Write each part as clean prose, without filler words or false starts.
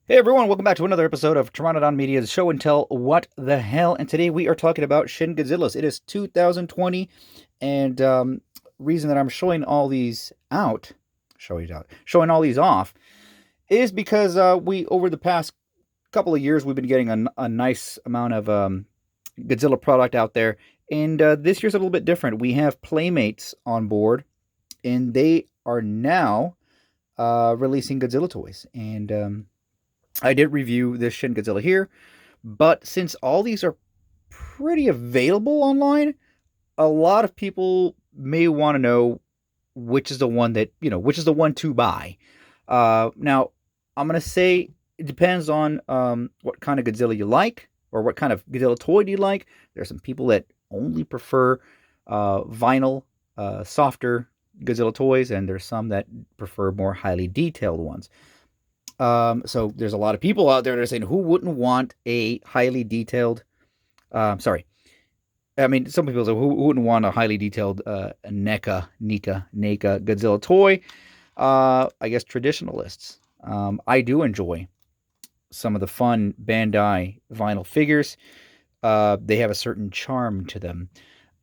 Hey everyone, welcome back to another episode of Pteranodon Media's show and tell what the hell. And today we are talking about Shin-Godzillas. It is 2020, and reason that I'm showing all these showing all these off, is because we over the past couple of years we've been getting a nice amount of Godzilla product out there, and this year's a little bit different. We have Playmates on board, and they are now releasing Godzilla toys, and I did review this Shin Godzilla here, but since all these are pretty available online, a lot of people may want to know which is the one that, which is the one to buy. Now, I'm going to say it depends on what kind of Godzilla you like, or what kind of Godzilla toy do you like. There's some people that only prefer vinyl, softer Godzilla toys, and there's some that prefer more highly detailed ones. So there's a lot of people out there that are saying, who wouldn't want a highly detailed, sorry. I mean, some people say, who wouldn't want a highly detailed Neca Godzilla toy? I guess traditionalists. I do enjoy some of the fun Bandai vinyl figures. They have a certain charm to them.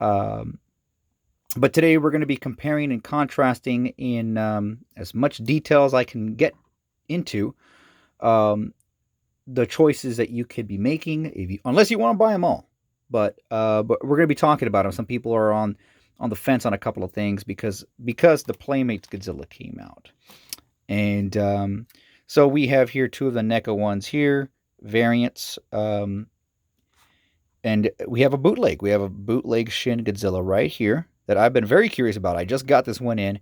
But today we're going to be comparing and contrasting in as much detail as I can get into the choices that you could be making, unless you want to buy them all. But we're going to be talking about them. Some people are on the fence on a couple of things because the Playmates Godzilla came out, and so we have here two of the Neca ones here, variants, and we have a bootleg. We have a bootleg Shin Godzilla right here that I've been very curious about. I just got this one in.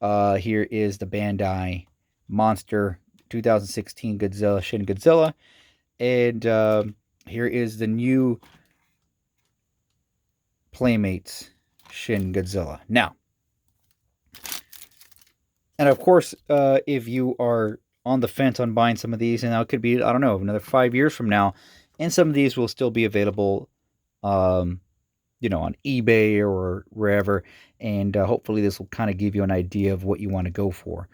Here is the Bandai Monster 2016 Godzilla, Shin Godzilla, and here is the new Playmates Shin Godzilla. Now, and of course, if you are on the fence on buying some of these, and now it could be, I don't know, another 5 years from now, and some of these will still be available, on eBay or wherever, and hopefully this will kind of give you an idea of what you want to go for.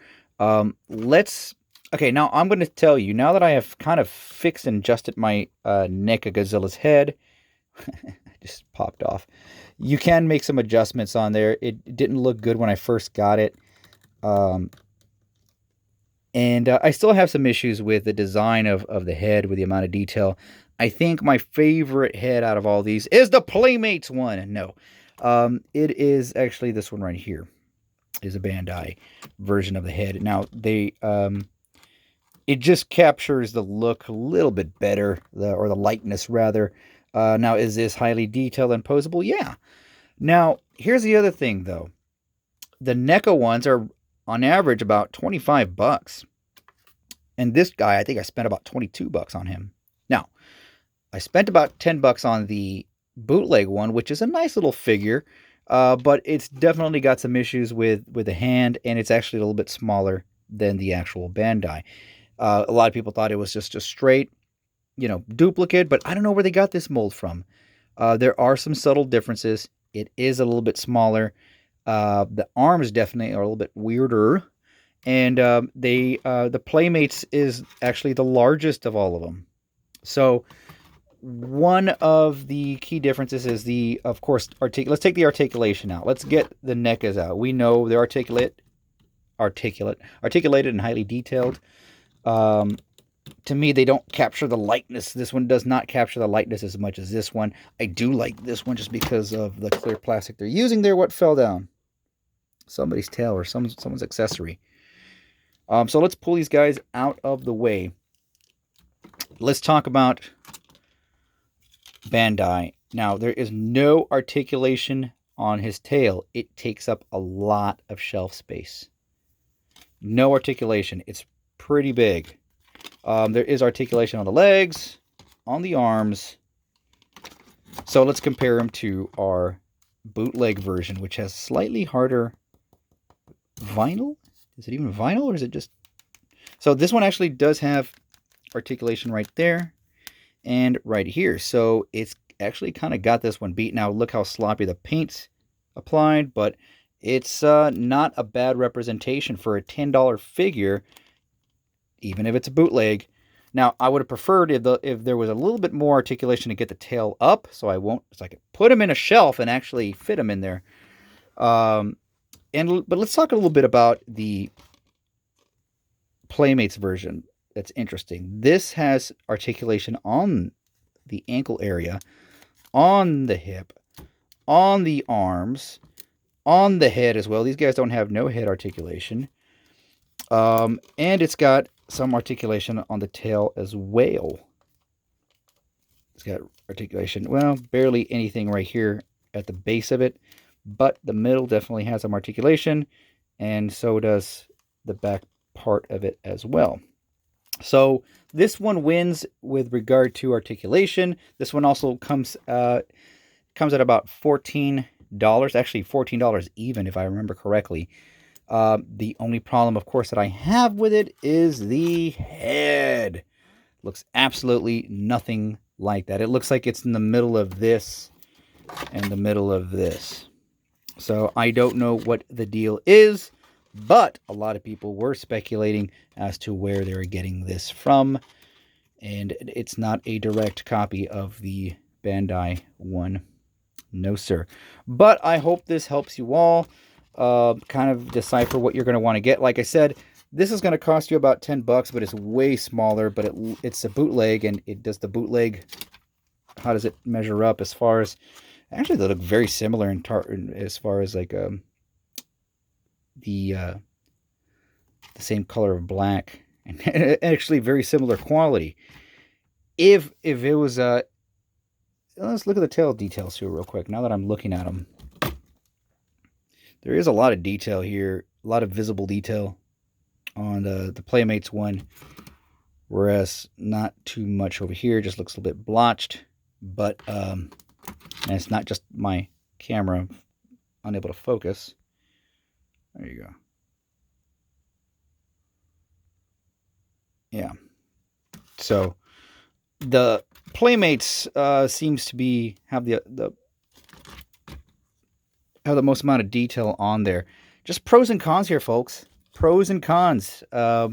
Okay, now I'm going to tell you, now that I have kind of fixed and adjusted my Neca Godzilla's head, just popped off. You can make some adjustments on there. It didn't look good when I first got it. And I still have some issues with the design of the head, with the amount of detail. I think my favorite head out of all these is the Playmates one. No, it is actually this one right here. Is a Bandai version of the head. Now, it just captures the look a little bit better, or the likeness rather. Now, is this highly detailed and posable? Yeah. Now, here's the other thing, though. The Neca ones are, on average, about $25. And this guy, I think I spent about $22 on him. Now, I spent about $10 on the bootleg one, which is a nice little figure, but it's definitely got some issues with the hand, and it's actually a little bit smaller than the actual Bandai. A lot of people thought it was just a straight, duplicate, but I don't know where they got this mold from. There are some subtle differences. It is a little bit smaller. The arms definitely are a little bit weirder, and the Playmates is actually the largest of all of them. So one of the key differences is of course, let's take the articulation out. Let's get the Necas out. We know they're articulated and highly detailed. To me, they don't capture the lightness. This one does not capture the lightness as much as this one. I do like this one just because of the clear plastic they're using there. What fell down? Somebody's tail or someone's accessory. So let's pull these guys out of the way. Let's talk about Bandai. Now, there is no articulation on his tail. It takes up a lot of shelf space. No articulation. It's pretty big. There is articulation on the legs, on the arms. So let's compare them to our bootleg version, which has slightly harder vinyl. Is it even vinyl, or is it just... So this one actually does have articulation right there and right here. So it's actually kind of got this one beat. Now look how sloppy the paint's applied, but it's not a bad representation for a $10 figure, even if it's a bootleg. Now, I would have preferred if there was a little bit more articulation to get the tail up, so I could put them in a shelf and actually fit them in there. But let's talk a little bit about the Playmates version. That's interesting. This has articulation on the ankle area, on the hip, on the arms, on the head as well. These guys don't have no head articulation. And it's got some articulation on the tail as well. It's got articulation, well, barely anything right here at the base of it, but the middle definitely has some articulation, and so does the back part of it as well. So this one wins with regard to articulation. This one also comes at about $14, actually $14 even, if I remember correctly. The only problem, of course, that I have with it is the head. Looks absolutely nothing like that. It looks like it's in the middle of this and the middle of this. So I don't know what the deal is, but a lot of people were speculating as to where they're getting this from. And it's not a direct copy of the Bandai one. No, sir. But I hope this helps you all kind of decipher what you're going to want to get. Like I said, this is going to cost you about $10, but it's way smaller. But it's a bootleg, and it does the bootleg. How does it measure up as far as... Actually, they look very similar as far as like the same color of black, and actually very similar quality. If it was let's look at the tail details here real quick. Now that I'm looking at them, there is a lot of detail here, a lot of visible detail on the Playmates one, whereas not too much over here. Just looks a little bit blotched, but and it's not just my camera unable to focus. There you go. Yeah. So the Playmates seems to have the most amount of detail on there. Just pros and cons here, folks. Pros and cons. I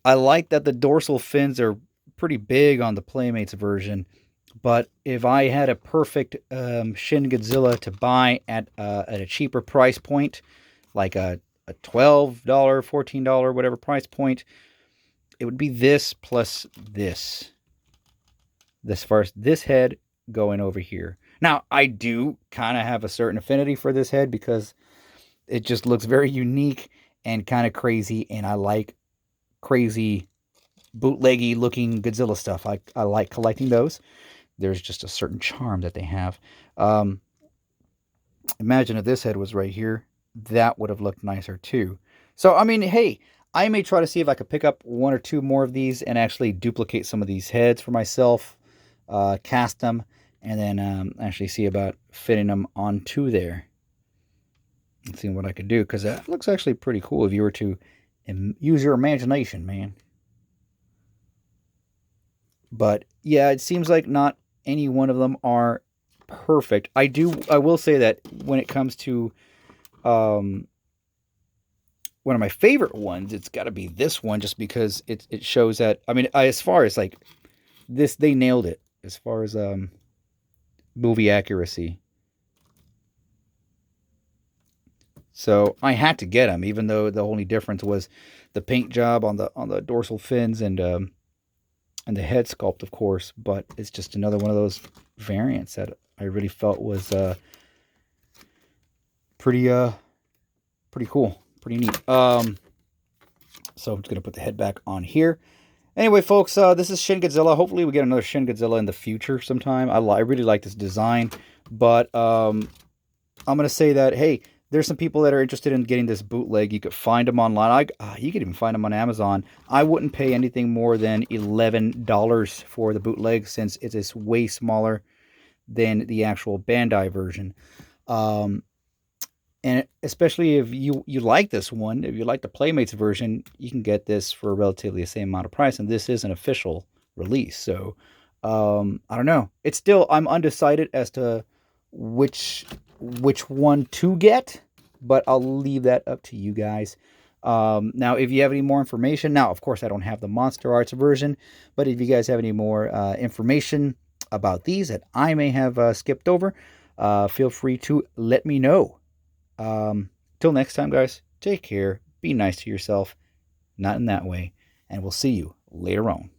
like that the dorsal fins are pretty big on the Playmates version. But if I had a perfect Shin-Godzilla to buy at a cheaper price point, like a $12, $14, whatever price point, it would be this plus this. As far as this head going over here. Now, I do kind of have a certain affinity for this head because it just looks very unique and kind of crazy, and I like crazy, bootleggy looking Godzilla stuff. I like collecting those. There's just a certain charm that they have. Imagine if this head was right here. That would have looked nicer too. So, I mean, hey, I may try to see if I could pick up one or two more of these and actually duplicate some of these heads for myself, cast them, and then actually see about fitting them onto there. And seeing what I could do, because that looks actually pretty cool if you were to use your imagination, man. But yeah, it seems like not any one of them are perfect. I will say that when it comes to one of my favorite ones, it's got to be this one, just because it shows that, I mean, as far as like this, they nailed it as far as movie accuracy. So I had to get them, even though the only difference was the paint job on the dorsal fins and the head sculpt, of course. But it's just another one of those variants that I really felt was pretty cool, pretty neat. So I'm just gonna put the head back on here. Anyway, folks, this is Shin Godzilla. Hopefully we get another Shin Godzilla in the future sometime. I really like this design, but I'm gonna say that, hey, there's some people that are interested in getting this bootleg. You could find them online. You could even find them on Amazon. I wouldn't pay anything more than $11 for the bootleg, since it is way smaller than the actual Bandai version. And especially if you like this one, if you like the Playmates version, you can get this for relatively the same amount of price. And this is an official release. So, I don't know. It's still, I'm undecided as to which one to get, but I'll leave that up to you guys. Now, if you have any more information, now, of course, I don't have the Monster Arts version, but if you guys have any more information about these that I may have skipped over, feel free to let me know. Till next time, guys, take care, be nice to yourself, not in that way, and we'll see you later on.